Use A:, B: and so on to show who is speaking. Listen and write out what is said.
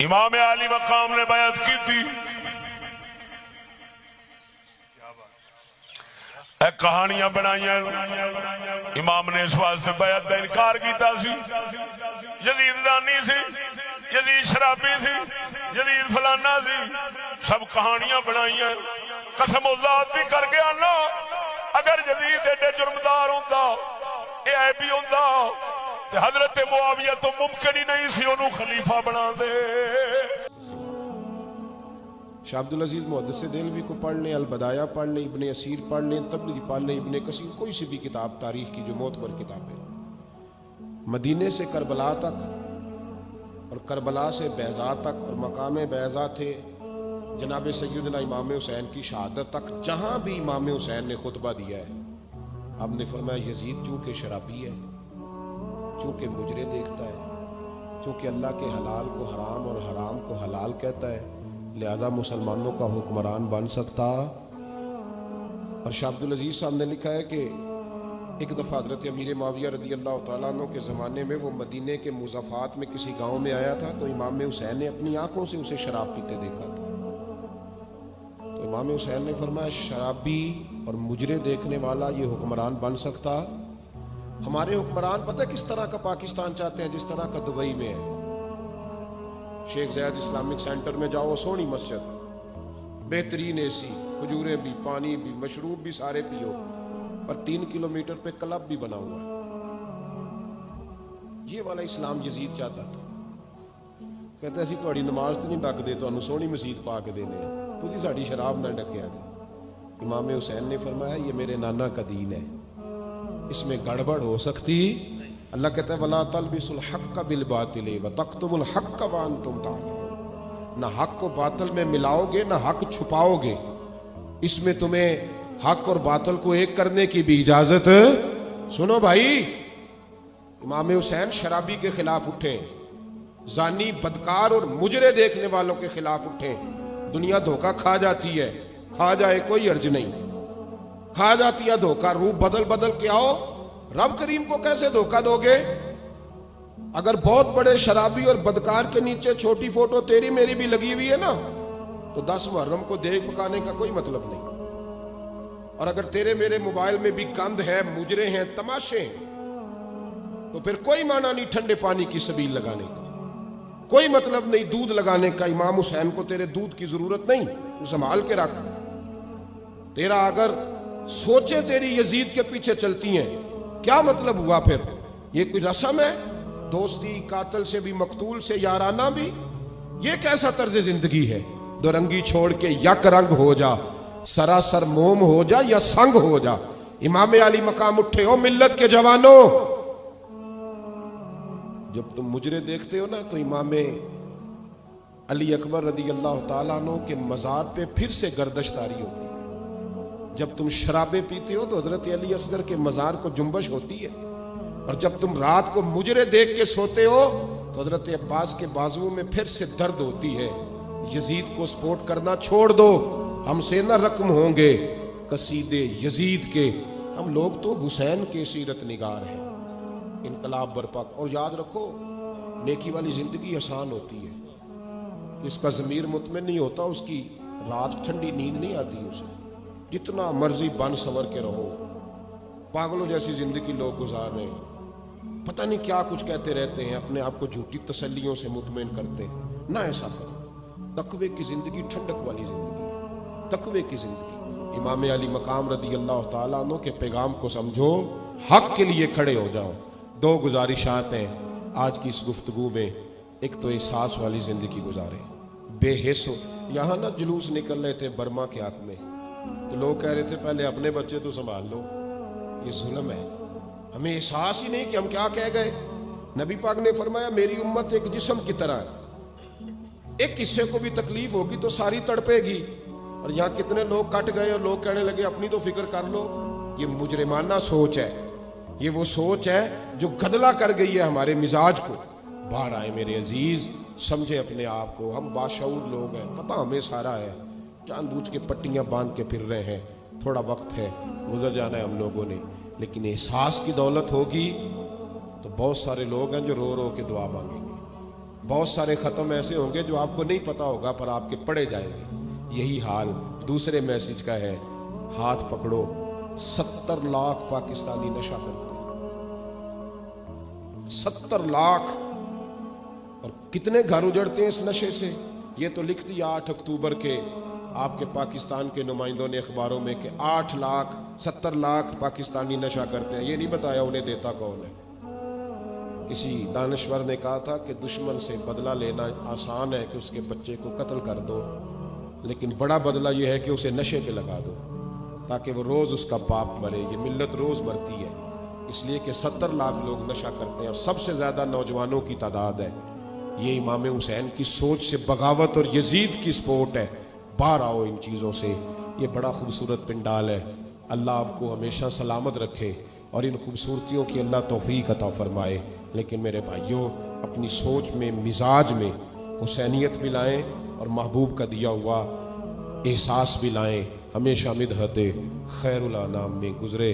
A: امام علی مقام نے بیعت کی تھی، اے کہانیاں بنائیاں امام نے اس واسطے بیعت کا انکار کیتا سی۔ یزید زانی سی، یزید شرابی سی، یزید فلانا سی، سب کہانیاں بنائیاں۔ قسم ذات دی کر کے آنا، اگر یزید ایڈے جرمدار ہوندا، اے عیبی ہوندا تے حضرت معاویہ تو ممکن ہی نہیں سی انہوں خلیفہ بنا دے۔
B: شاہ عبدالعزیز محدث دہلوی کو پڑھ لیں، البدایہ پڑھ لیں، ابن اسیر پڑھ لیں، تبری پڑھ لیں، ابن کثیر، کوئی سی بھی کتاب تاریخ کی جو معتبر کتاب ہے، مدینے سے کربلا تک اور کربلا سے بیضا تک اور مقام بیضا تھے جناب سیدنا امام حسین کی شہادت تک، جہاں بھی امام حسین نے خطبہ دیا ہے آپ نے فرمایا یزید چونکہ شرابی ہے، چونکہ مجرے دیکھتا ہے، چونکہ اللہ کے حلال کو حرام اور حرام کو حلال کہتا ہے، لہذا مسلمانوں کا حکمران بن سکتا۔ اور شاہ عبدالعزیز صاحب نے لکھا ہے کہ ایک دفعہ حضرت امیر معاویہ رضی اللہ تعالیٰ عنہ کے زمانے میں وہ مدینے کے مضافات میں کسی گاؤں میں آیا تھا، تو امام حسین نے اپنی آنکھوں سے اسے شراب پیتے دیکھا تھا۔ تو امام حسین نے فرمایا شرابی اور مجرے دیکھنے والا یہ حکمران بن سکتا؟ ہمارے حکمران پتہ کس طرح کا پاکستان چاہتے ہیں؟ جس طرح کا دبئی میں ہے۔ شیخ زید اسلامک سینٹر میں جاؤ، سونی مسجد، بہترین اے سی، کھجوریں بھی، پانی بھی، مشروب بھی سارے پیو، اور 3 کلومیٹر پہ کلب بھی بنا ہوا ہے۔ یہ والا اسلام یزید چاہتا تھا۔ کہتے اسی تہاڈی نماز تو نہیں ڈک دے، تانوں سونی مسجد پا کے دینے ہیں، تسی ساڈی شراب نہ ڈکیا جی۔ امام حسین نے فرمایا یہ میرے نانا کا دین ہے، اس میں گڑبڑ ہو سکتی۔ اللہ کہتا ہے وَلَا تَلْبِسُوا الْحَقَّ بِالْبَاطِلِ وَتَكْتُمُوا الْحَقَّ وَأَنْتُمْ تَعْلَمُونَ۔ نہ حق کو باطل میں ملاؤ گے، نہ حق چھپاؤ گے، اس میں تمہیں حق اور باطل کو ایک کرنے کی بھی اجازت۔ سنو بھائی، امام حسین شرابی کے خلاف اٹھیں، زانی، بدکار اور مجرے دیکھنے والوں کے خلاف اٹھیں۔ دنیا دھوکہ کھا جاتی ہے، کھا جائے کوئی عرض نہیں، کھا جاتی ہے دھوکہ، روح بدل بدل کے آؤ۔ رب کریم کو کیسے دھوکہ دو گے؟ اگر بہت بڑے شرابی اور بدکار کے نیچے چھوٹی فوٹو تیری میری بھی لگی ہوئی ہے نا، تو 10 محرم کو دیکھ پکانے کا کوئی مطلب نہیں۔ اور اگر تیرے میرے موبائل میں بھی گند ہے، مجرے ہیں، تماشے ہیں، تو پھر کوئی معنی نہیں ٹھنڈے پانی کی سبیل لگانے کا، کوئی مطلب نہیں دودھ لگانے کا۔ امام حسین کو تیرے دودھ کی ضرورت نہیں، تو سنبھال کے رکھ۔ تیرا اگر سوچے تیری یزید کے پیچھے چلتی ہیں، کیا مطلب ہوا پھر؟ یہ کوئی رسم ہے؟ دوستی قاتل سے بھی، مقتول سے یارانہ بھی؟ یہ کیسا طرز زندگی ہے؟ دو رنگی چھوڑ کے یک رنگ ہو جا، سراسر موم ہو جا یا سنگ ہو جا۔ امام علی مقام اٹھے ہو ملت کے جوانوں۔ جب تم مجرے دیکھتے ہو نا، تو امام علی اکبر رضی اللہ تعالیٰ عنہ کے مزار پہ پھر سے گردش طاری ہوتی ہے۔ جب تم شرابیں پیتے ہو تو حضرت علی اصغر کے مزار کو جنبش ہوتی ہے، اور جب تم رات کو مجرے دیکھ کے سوتے ہو تو حضرت عباس کے بازوؤں میں پھر سے درد ہوتی ہے۔ یزید کو سپورٹ کرنا چھوڑ دو، ہم سے نہ رقم ہوں گے قصیدے یزید کے، ہم لوگ تو حسین کے سیرت نگار ہیں۔ انقلاب برپا، اور یاد رکھو نیکی والی زندگی آسان ہوتی ہے، اس کا ضمیر مطمئن نہیں ہوتا، اس کی رات ٹھنڈی نیند نہیں آتی اسے، جتنا مرضی بن سور کے رہو۔ پاگلوں جیسی زندگی لوگ گزار رہے ہیں، پتہ نہیں کیا کچھ کہتے رہتے ہیں، اپنے آپ کو جھوٹی تسلیوں سے مطمئن کرتے ہیں۔ نہ ایسا کرو، تقوی کی زندگی ٹھنڈک والی زندگی، تقوی کی زندگی۔ امام علی مقام رضی اللہ تعالیٰ عنہ کے پیغام کو سمجھو، حق کے لیے کھڑے ہو جاؤ۔ 2 گزارشات ہیں آج کی اس گفتگو میں۔ ایک تو احساس والی زندگی گزارے، بے حس ہو۔ یہاں نہ جلوس نکل رہے تھے برما کے حق میں، تو لوگ کہہ رہے تھے پہلے اپنے بچے تو سنبھال لو، یہ ظلم ہے۔ ہمیں احساس ہی نہیں کہ ہم کیا کہہ گئے۔ نبی پاک نے فرمایا میری امت ایک جسم کی طرح ہے، ایک حصے کو بھی تکلیف ہوگی تو ساری تڑپے گی۔ اور یہاں کتنے لوگ کٹ گئے اور لوگ کہنے لگے اپنی تو فکر کر لو۔ یہ مجرمانہ سوچ ہے، یہ وہ سوچ ہے جو گدلا کر گئی ہے ہمارے مزاج کو۔ باہر آئے میرے عزیز، سمجھے اپنے آپ کو، ہم باشعور لوگ ہیں، پتہ ہمیں سارا ہے، جان بوجھ کے پٹیاں باندھ کے پھر رہے ہیں، تھوڑا وقت ہے، گزر جانا ہے ہم لوگوں نے۔ لیکن احساس کی دولت ہوگی تو بہت سارے لوگ ہیں جو رو رو کے دعا مانگیں گے۔ بہت سارے ختم ایسے ہوں گے جو آپ کو نہیں پتا ہوگا پر آپ کے پڑھے جائیں گے. یہی حال دوسرے میسج کا ہے. ہاتھ پکڑو، 70 لاکھ پاکستانی نشہ کرتے ہیں. 70 لاکھ. اور کتنے گھر اجڑتے ہیں اس نشے سے. یہ تو لکھ دیا 8 اکتوبر کے آپ کے پاکستان کے نمائندوں نے اخباروں میں کہ 70 لاکھ پاکستانی نشہ کرتے ہیں. یہ نہیں بتایا انہیں دیتا کون ہے. کسی دانشور نے کہا تھا کہ دشمن سے بدلہ لینا آسان ہے کہ اس کے بچے کو قتل کر دو، لیکن بڑا بدلہ یہ ہے کہ اسے نشے پہ لگا دو تاکہ وہ روز اس کا باپ مرے. یہ ملت روز مرتی ہے اس لیے کہ 70 لاکھ لوگ نشہ کرتے ہیں اور سب سے زیادہ نوجوانوں کی تعداد ہے. یہ امام حسین کی سوچ سے بغاوت اور یزید کی سپورٹ ہے. باہر آؤ ان چیزوں سے. یہ بڑا خوبصورت پنڈال ہے. اللہ آپ کو ہمیشہ سلامت رکھے اور ان خوبصورتیوں کی اللہ توفیق عطا فرمائے. لیکن میرے بھائیوں، اپنی سوچ میں، مزاج میں حسینیت بھی لائیں اور محبوب کا دیا ہوا احساس بھی لائیں. ہمیشہ مدحت خیر الانام میں گزرے.